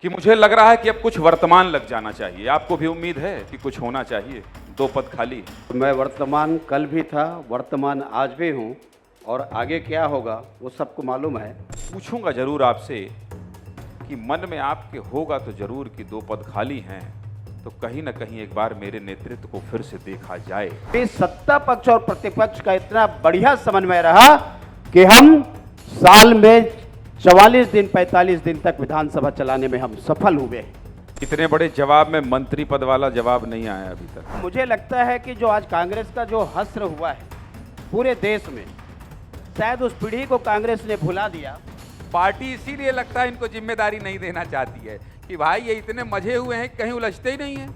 कि मुझे लग रहा है कि अब कुछ वर्तमान लग जाना चाहिए। आपको भी उम्मीद है कि कुछ होना चाहिए? 2 पद खाली। मैं वर्तमान कल भी था, वर्तमान आज भी हूँ और आगे क्या होगा वो सबको मालूम है। पूछूंगा जरूर आपसे कि मन में आपके होगा तो जरूर कि 2 पद खाली हैं, तो कहीं ना कहीं एक बार मेरे नेतृत्व को फिर से देखा जाए। इस सत्ता पक्ष और प्रतिपक्ष का इतना बढ़िया समन्वय रहा कि हम साल में 44 दिन 45 दिन तक विधानसभा चलाने में हम सफल हुए। इतने बड़े जवाब में मंत्री पद वाला जवाब नहीं आया अभी तक। मुझे लगता है कि जो आज कांग्रेस का जो हश्र हुआ है पूरे देश में, शायद उस पीढ़ी को कांग्रेस ने भुला दिया। पार्टी इसीलिए लगता है इनको जिम्मेदारी नहीं देना चाहती है कि भाई ये इतने मजे हुए हैं कहीं उलझते ही नहीं है।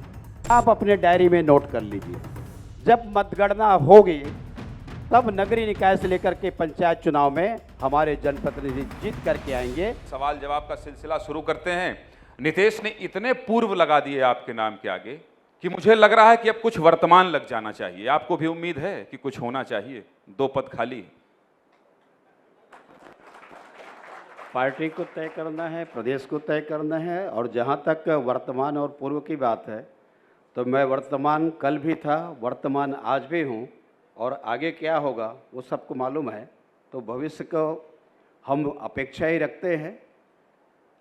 आप अपने डायरी में नोट कर लीजिए, जब मतगणना होगी तब नगरीय निकाय से लेकर के पंचायत चुनाव में हमारे जनप्रतिनिधि जीत करके आएंगे। सवाल जवाब का सिलसिला शुरू करते हैं। नितेश ने इतने पूर्व लगा दिए आपके नाम के आगे कि मुझे लग रहा है कि अब कुछ वर्तमान लग जाना चाहिए। आपको भी उम्मीद है कि कुछ होना चाहिए? 2 पद खाली। पार्टी को तय करना है, प्रदेश को तय करना है, और जहाँ तक वर्तमान और पूर्व की बात है तो मैं वर्तमान कल भी था, वर्तमान आज भी हूँ और आगे क्या होगा वो सबको मालूम है। तो भविष्य को हम अपेक्षा ही रखते हैं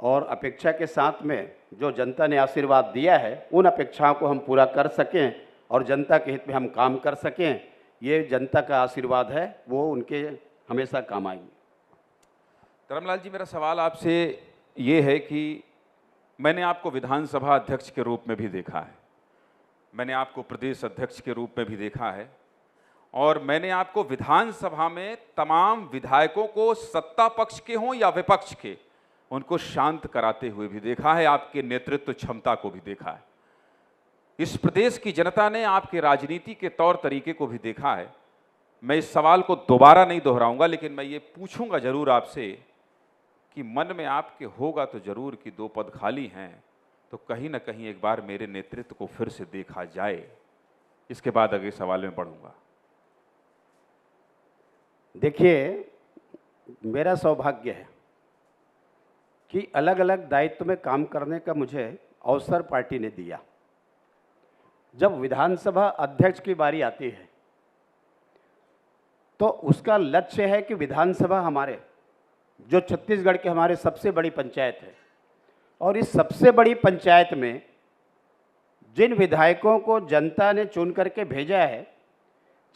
और अपेक्षा के साथ में जो जनता ने आशीर्वाद दिया है उन अपेक्षाओं को हम पूरा कर सकें और जनता के हित में हम काम कर सकें। ये जनता का आशीर्वाद है, वो उनके हमेशा काम आएंगे। धर्मलाल जी, मेरा सवाल आपसे ये है कि मैंने आपको विधानसभा अध्यक्ष के रूप में भी देखा है, मैंने आपको प्रदेश अध्यक्ष के रूप में भी देखा है, और मैंने आपको विधानसभा में तमाम विधायकों को, सत्ता पक्ष के हों या विपक्ष के, उनको शांत कराते हुए भी देखा है। आपके नेतृत्व क्षमता को भी देखा है। इस प्रदेश की जनता ने आपके राजनीति के तौर तरीके को भी देखा है। मैं इस सवाल को दोबारा नहीं दोहराऊंगा, लेकिन मैं ये पूछूंगा जरूर आपसे कि मन में आपके होगा तो जरूर कि 2 पद खाली हैं, तो कहीं ना कहीं एक बार मेरे नेतृत्व को फिर से देखा जाए। इसके बाद अगले सवाल में बढ़ूंगा। देखिए, मेरा सौभाग्य है कि अलग अलग दायित्व में काम करने का मुझे अवसर पार्टी ने दिया। जब विधानसभा अध्यक्ष की बारी आती है तो उसका लक्ष्य है कि विधानसभा हमारे जो छत्तीसगढ़ के हमारे सबसे बड़ी पंचायत है, और इस सबसे बड़ी पंचायत में जिन विधायकों को जनता ने चुन करके भेजा है,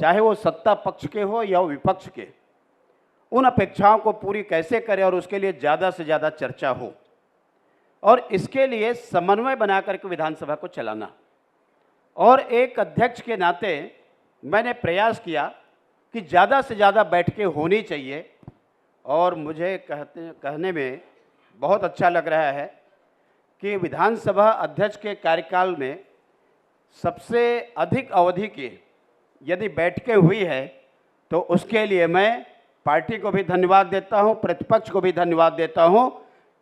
चाहे वो सत्ता पक्ष के हो या विपक्ष के, उन अपेक्षाओं को पूरी कैसे करें और उसके लिए ज़्यादा से ज़्यादा चर्चा हो, और इसके लिए समन्वय बना करके विधानसभा को चलाना। और एक अध्यक्ष के नाते मैंने प्रयास किया कि ज़्यादा से ज़्यादा बैठकें होनी चाहिए, और मुझे कहने में बहुत अच्छा लग रहा है कि विधानसभा अध्यक्ष के कार्यकाल में सबसे अधिक अवधि की यदि बैठकें हुई है तो उसके लिए मैं पार्टी को भी धन्यवाद देता हूं, प्रतिपक्ष को भी धन्यवाद देता हूं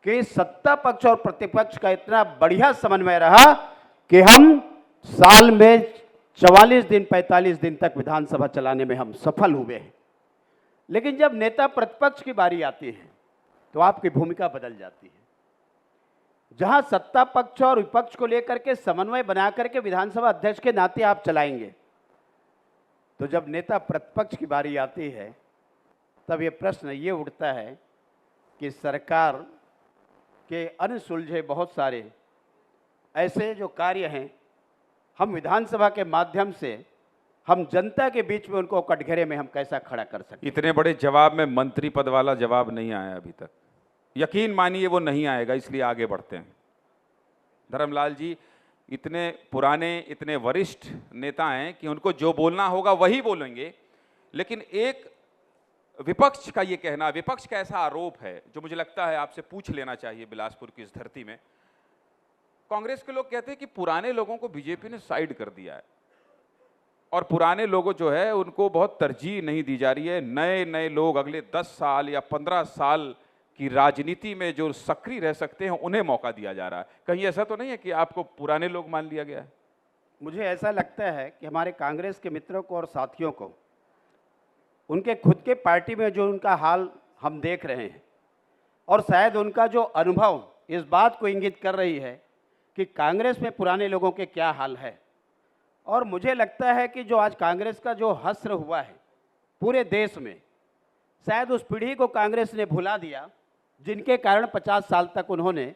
कि सत्ता पक्ष और प्रतिपक्ष का इतना बढ़िया समन्वय रहा कि हम साल में 44 दिन 45 दिन तक विधानसभा चलाने में हम सफल हुए हैं। लेकिन जब नेता प्रतिपक्ष की बारी आती है तो आपकी भूमिका बदल जाती है। जहां सत्ता पक्ष और विपक्ष को लेकर के समन्वय बना करके विधानसभा अध्यक्ष के नाते आप चलाएंगे, तो जब नेता प्रतिपक्ष की बारी आती है तब ये प्रश्न ये उठता है कि सरकार के अनसुलझे बहुत सारे ऐसे जो कार्य हैं, हम विधानसभा के माध्यम से हम जनता के बीच में उनको कटघरे में हम कैसा खड़ा कर सकते। इतने बड़े जवाब में मंत्री पद वाला जवाब नहीं आया अभी तक। यकीन मानिए वो नहीं आएगा, इसलिए आगे बढ़ते हैं। धर्मलाल जी इतने पुराने, इतने वरिष्ठ नेता हैं कि उनको जो बोलना होगा वही बोलेंगे, लेकिन एक विपक्ष का ये कहना, विपक्ष का ऐसा आरोप है जो मुझे लगता है आपसे पूछ लेना चाहिए बिलासपुर की इस धरती में। कांग्रेस के लोग कहते हैं कि पुराने लोगों को बीजेपी ने साइड कर दिया है और पुराने लोगों जो है उनको बहुत तरजीह नहीं दी जा रही है। नए नए लोग अगले 10 साल या 15 साल की राजनीति में जो सक्रिय रह सकते हैं उन्हें मौका दिया जा रहा है। कहीं ऐसा तो नहीं है कि आपको पुराने लोग मान लिया गया है? मुझे ऐसा लगता है कि हमारे कांग्रेस के मित्रों को और साथियों को उनके खुद के पार्टी में जो उनका हाल हम देख रहे हैं, और शायद उनका जो अनुभव इस बात को इंगित कर रही है कि कांग्रेस में पुराने लोगों के क्या हाल है। और मुझे लगता है कि जो आज कांग्रेस का जो हश्र हुआ है पूरे देश में, शायद उस पीढ़ी को कांग्रेस ने भुला दिया जिनके कारण 50 साल तक उन्होंने,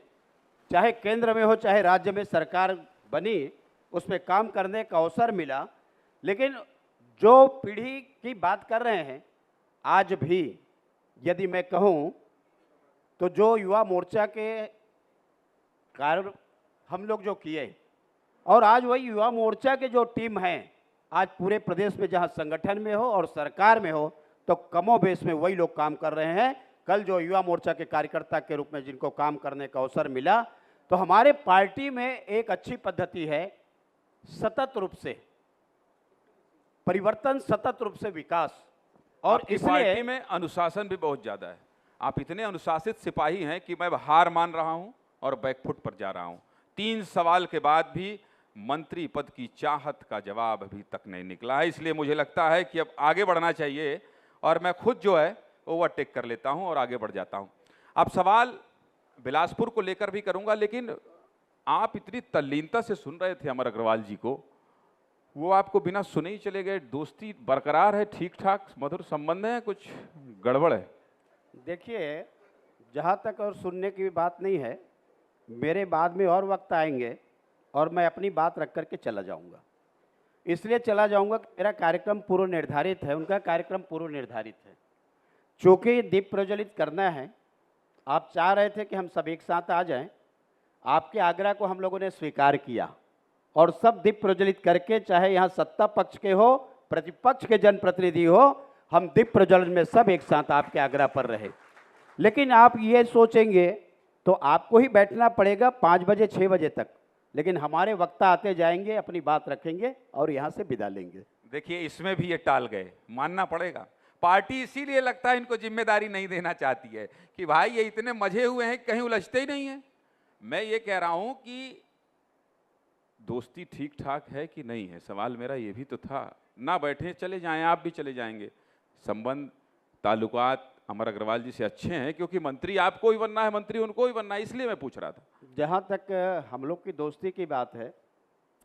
चाहे केंद्र में हो चाहे राज्य में सरकार बनी, उसमें काम करने का अवसर मिला। लेकिन जो पीढ़ी की बात कर रहे हैं आज भी, यदि मैं कहूँ तो जो युवा मोर्चा के कार्य हम लोग जो किए, और आज वही युवा मोर्चा के जो टीम है आज पूरे प्रदेश में जहाँ संगठन में हो और सरकार में हो, तो कमोबेश में वही लोग काम कर रहे हैं। कल जो युवा मोर्चा के कार्यकर्ता के रूप में जिनको काम करने का अवसर मिला, तो हमारे पार्टी में एक अच्छी पद्धति है, सतत रूप से परिवर्तन, सतत रूप से विकास। और आपकी पार्टी में अनुशासन भी बहुत ज्यादा है। आप इतने अनुशासित सिपाही हैं कि मैं हार मान रहा हूं और बैकफुट पर जा रहा हूं। 3 सवाल के बाद भी मंत्री पद की चाहत का जवाब अभी तक नहीं निकला है, इसलिए मुझे लगता है कि अब आगे बढ़ना चाहिए और मैं खुद जो है ओवरटेक कर लेता हूं और आगे बढ़ जाता हूं। अब सवाल बिलासपुर को लेकर भी करूंगा, लेकिन आप इतनी तल्लीनता से सुन रहे थे अमर अग्रवाल जी को, वो आपको बिना सुने ही चले गए। दोस्ती बरकरार है, ठीक ठाक मधुर संबंध है, कुछ गड़बड़ है? देखिए, जहाँ तक और सुनने की बात नहीं है, मेरे बाद में और वक्त आएंगे और मैं अपनी बात रख करके चला जाऊंगा। इसलिए चला जाऊंगा कि मेरा कार्यक्रम पूर्व निर्धारित है, उनका कार्यक्रम पूर्व निर्धारित है। चूँकि दीप प्रज्वलित करना है, आप चाह रहे थे कि हम सब एक साथ आ जाएं, आपके आग्रह को हम लोगों ने स्वीकार किया और सब दीप प्रज्वलित करके, चाहे यहाँ सत्ता पक्ष के हो प्रतिपक्ष के जनप्रतिनिधि हो, हम दीप प्रज्वलन में सब एक साथ आपके आग्रह पर रहे। लेकिन आप ये सोचेंगे तो आपको ही बैठना पड़ेगा 5 बजे 6 बजे तक, लेकिन हमारे वक्ता आते जाएंगे, अपनी बात रखेंगे और यहाँ से विदा लेंगे। देखिए, इसमें भी ये टाल गए, मानना पड़ेगा। पार्टी इसीलिए लगता है इनको जिम्मेदारी नहीं देना चाहती है कि भाई ये इतने मजे हुए हैं कहीं उलझते ही नहीं है। मैं ये कह रहा हूं कि दोस्ती ठीक ठाक है कि नहीं है, सवाल मेरा ये भी तो था। ना बैठे चले जाएं, आप भी चले जाएंगे। संबंध ताल्लुकात अमर अग्रवाल जी से अच्छे हैं, क्योंकि मंत्री आपको ही बनना है, मंत्री उनको ही बनना है, इसलिए मैं पूछ रहा था। जहाँ तक हम लोग की दोस्ती की बात है,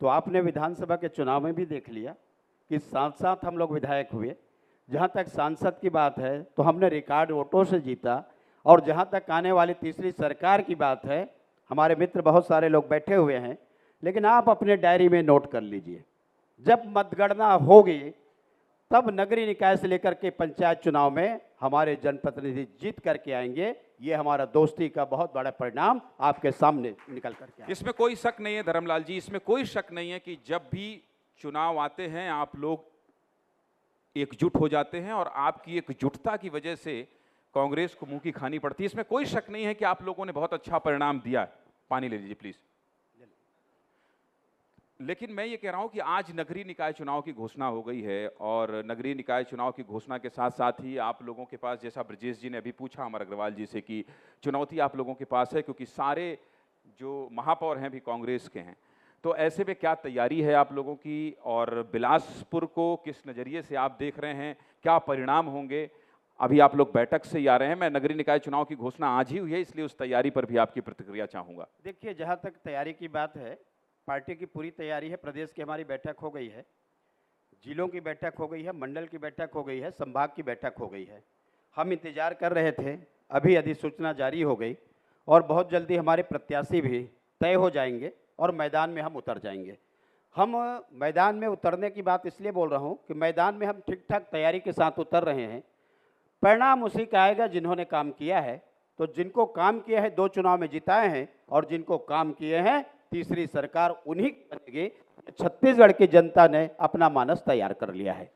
तो आपने विधानसभा के चुनाव में भी देख लिया कि साथ साथ हम लोग विधायक हुए। जहाँ तक सांसद की बात है तो हमने रिकॉर्ड वोटों से जीता, और जहाँ तक आने वाली तीसरी सरकार की बात है, हमारे मित्र बहुत सारे लोग बैठे हुए हैं, लेकिन आप अपने डायरी में नोट कर लीजिए, जब मतगणना होगी तब नगरीय निकाय से लेकर के पंचायत चुनाव में हमारे जनप्रतिनिधि जीत करके आएंगे। ये हमारा दोस्ती का बहुत बड़ा परिणाम आपके सामने निकल करके आएंगे। इसमें कोई शक नहीं है धर्मलाल जी, इसमें कोई शक नहीं है कि जब भी चुनाव आते हैं आप लोग एकजुट हो जाते हैं, और आपकी एकजुटता की वजह से कांग्रेस को मुंह की खानी पड़ती है। इसमें कोई शक नहीं है कि आप लोगों ने बहुत अच्छा परिणाम दिया। पानी ले लीजिए प्लीज। लेकिन मैं ये कह रहा हूं कि आज नगरीय निकाय चुनाव की घोषणा हो गई है, और नगरीय निकाय चुनाव की घोषणा के साथ साथ ही आप लोगों के पास, जैसा ब्रजेश जी ने अभी पूछा अमर अग्रवाल जी से, कि चुनौती आप लोगों के पास है, क्योंकि सारे जो महापौर हैं भी कांग्रेस के हैं। तो ऐसे में क्या तैयारी है आप लोगों की, और बिलासपुर को किस नज़रिए से आप देख रहे हैं, क्या परिणाम होंगे? अभी आप लोग बैठक से ही आ रहे हैं, मैं नगरीय निकाय चुनाव की घोषणा आज ही हुई है, इसलिए उस तैयारी पर भी आपकी प्रतिक्रिया चाहूँगा। देखिए, जहाँ तक तैयारी की बात है, पार्टी की पूरी तैयारी है। प्रदेश की हमारी बैठक हो गई है, जिलों की बैठक हो गई है, मंडल की बैठक हो गई है, संभाग की बैठक हो गई है। हम इंतजार कर रहे थे, अभी अधिसूचना जारी हो गई और बहुत जल्दी हमारे प्रत्याशी भी तय हो जाएंगे और मैदान में हम उतर जाएंगे। हम मैदान में उतरने की बात इसलिए बोल रहा हूँ कि मैदान में हम ठीक ठाक तैयारी के साथ उतर रहे हैं। परिणाम उसी का आएगा जिन्होंने काम किया है। तो जिनको काम किया है 2 चुनाव में जिताए हैं, और जिनको काम किए हैं तीसरी सरकार उन्हीं की बनेगी। छत्तीसगढ़ की जनता ने अपना मानस तैयार कर लिया है।